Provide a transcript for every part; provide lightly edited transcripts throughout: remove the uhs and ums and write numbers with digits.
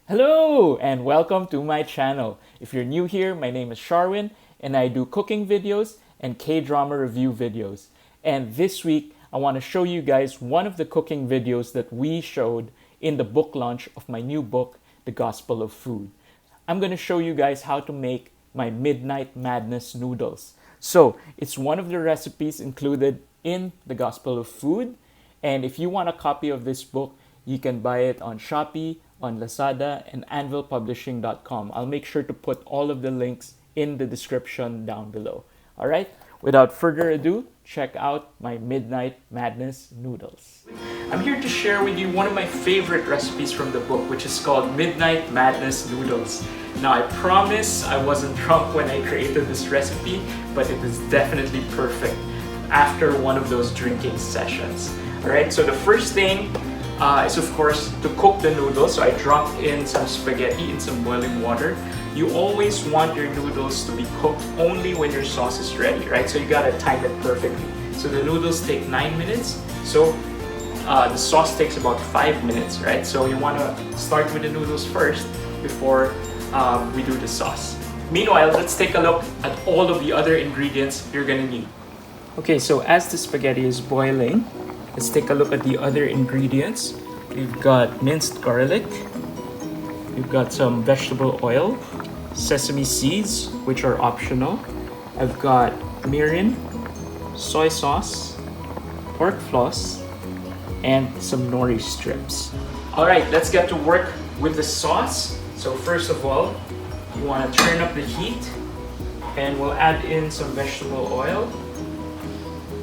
Hello and welcome to my channel. If you're new here, my name is Sharwin and I do cooking videos and K-drama review videos. And this week, I want to show you guys one of the cooking videos that we showed in the book launch of my new book, The Gospel of Food. I'm going to show you guys how to make my Midnight Madness Noodles. So, it's one of the recipes included in The Gospel of Food. And if you want a copy of this book, you can buy it on Shopee, on Lazada, and anvilpublishing.com. I'll make sure to put all of the links in the description down below. All right, without further ado, check out my Midnight Madness Noodles. I'm here to share with you one of my favorite recipes from the book, which is called Midnight Madness Noodles. Now, I promise I wasn't drunk when I created this recipe, but it is definitely perfect after one of those drinking sessions. All right, so the first thing is of course to cook the noodles. So I dropped in some spaghetti in some boiling water. You always want your noodles to be cooked only when your sauce is ready, right? So you gotta time it perfectly. So the noodles take 9 minutes. So the sauce takes about 5 minutes, right? So you wanna start with the noodles first before we do the sauce. Meanwhile, let's take a look at all of the other ingredients you're gonna need. Okay, so as the spaghetti is boiling, let's take a look at the other ingredients. We've got minced garlic, we've got some vegetable oil, sesame seeds, which are optional. I've got mirin, soy sauce, pork floss, and some nori strips. All right, let's get to work with the sauce. So first of all, you want to turn up the heat and we'll add in some vegetable oil.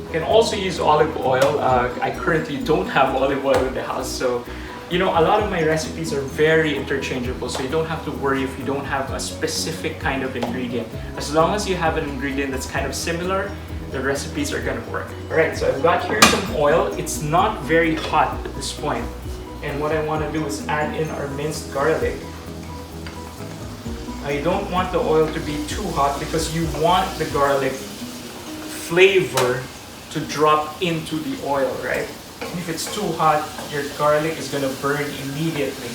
You can also use olive oil. I currently don't have olive oil in the house, so a lot of my recipes are very interchangeable, so you don't have to worry if you don't have a specific kind of ingredient. As long as you have an ingredient that's kind of similar, the recipes are gonna work. All right, so I've got here some oil. It's not very hot at this point, and what I want to do is add in our minced garlic. Now, you don't want the oil to be too hot because you want the garlic flavor to drop into the oil, right? If it's too hot, your garlic is gonna burn immediately.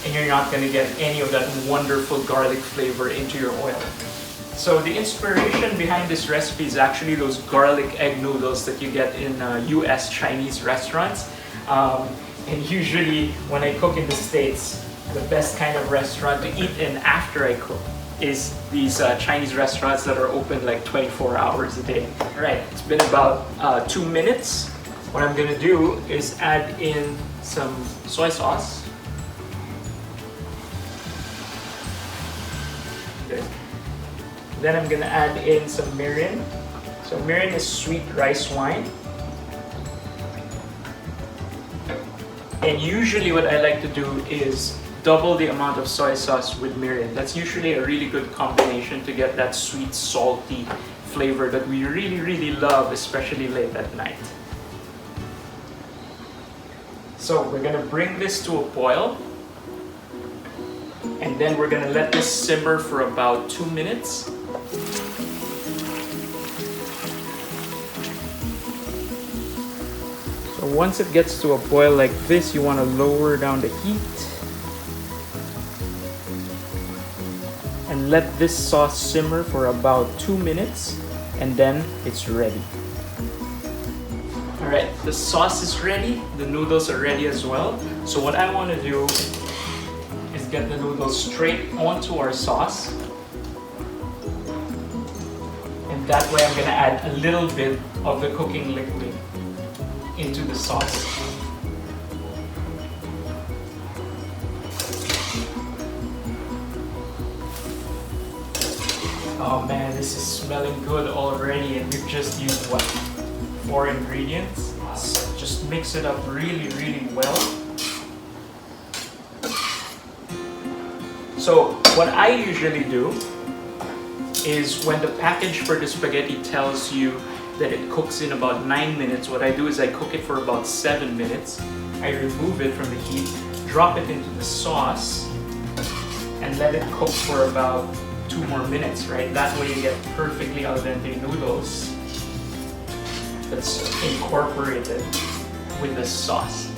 And you're not gonna get any of that wonderful garlic flavor into your oil. So the inspiration behind this recipe is actually those garlic egg noodles that you get in US Chinese restaurants. And usually when I cook in the States, the best kind of restaurant to eat in after I cook is these Chinese restaurants that are open like 24 hours a day. All right, it's been about 2 minutes. What I'm gonna do is add in some soy sauce. Good. Then I'm gonna add in some mirin. So mirin is sweet rice wine. And usually what I like to do is double the amount of soy sauce with mirin. That's usually a really good combination to get that sweet, salty flavor that we really, really love, especially late at night. So we're gonna bring this to a boil, and then we're gonna let this simmer for about 2 minutes. So once it gets to a boil like this, you wanna lower down the heat and let this sauce simmer for about 2 minutes, and then it's ready. All right, the sauce is ready, the noodles are ready as well. So what I want to do is get the noodles straight onto our sauce. And that way I'm gonna add a little bit of the cooking liquid into the sauce. Oh man, this is smelling good already, and we've just used what? 4 ingredients. Just mix it up really, really well. So what I usually do is when the package for the spaghetti tells you that it cooks in about 9 minutes, what I do is I cook it for about 7 minutes. I remove it from the heat, drop it into the sauce, and let it cook for about 2 more minutes, right? That way you get perfectly al dente noodles that's incorporated with the sauce.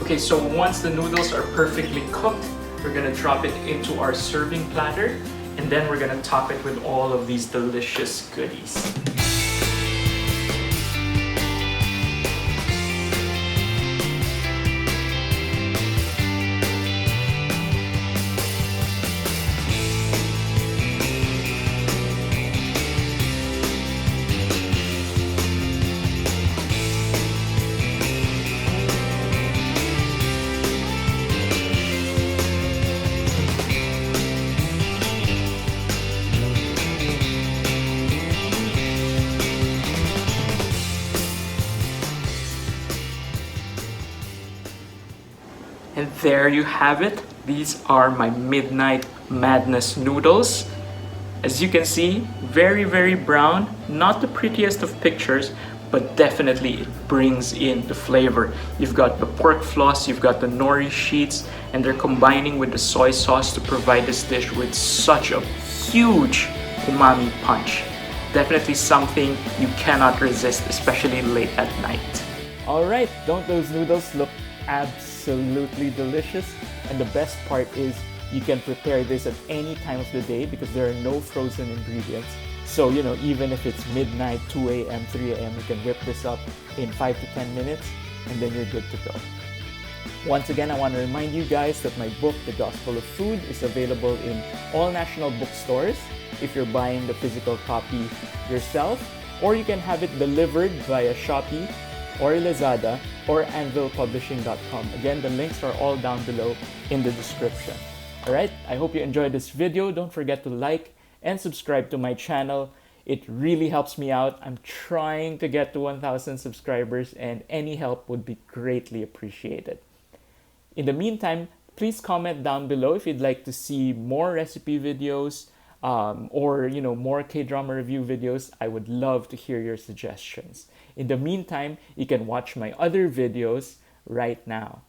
Okay, so once the noodles are perfectly cooked, we're gonna drop it into our serving platter, and then we're gonna top it with all of these delicious goodies. And there you have it. These are my Midnight Madness noodles. As you can see, very, very brown. Not the prettiest of pictures, but definitely it brings in the flavor. You've got the pork floss, you've got the nori sheets, and they're combining with the soy sauce to provide this dish with such a huge umami punch. Definitely something you cannot resist, especially late at night. Alright, don't those noodles look absolutely delicious? And the best part is you can prepare this at any time of the day because there are no frozen ingredients. So, you know, even if it's midnight, 2 a.m., 3 a.m., you can whip this up in 5 to 10 minutes and then you're good to go. Once again, I want to remind you guys that my book, The Gospel of Food, is available in all national bookstores if you're buying the physical copy yourself, or you can have it delivered via Shopee or Lazada or anvilpublishing.com. Again, the links are all down below in the description. Alright, I hope you enjoyed this video. Don't forget to like and subscribe to my channel. It really helps me out. I'm trying to get to 1,000 subscribers and any help would be greatly appreciated. In the meantime, please comment down below if you'd like to see more recipe videos or more K-drama review videos. I would love to hear your suggestions. In the meantime, you can watch my other videos right now.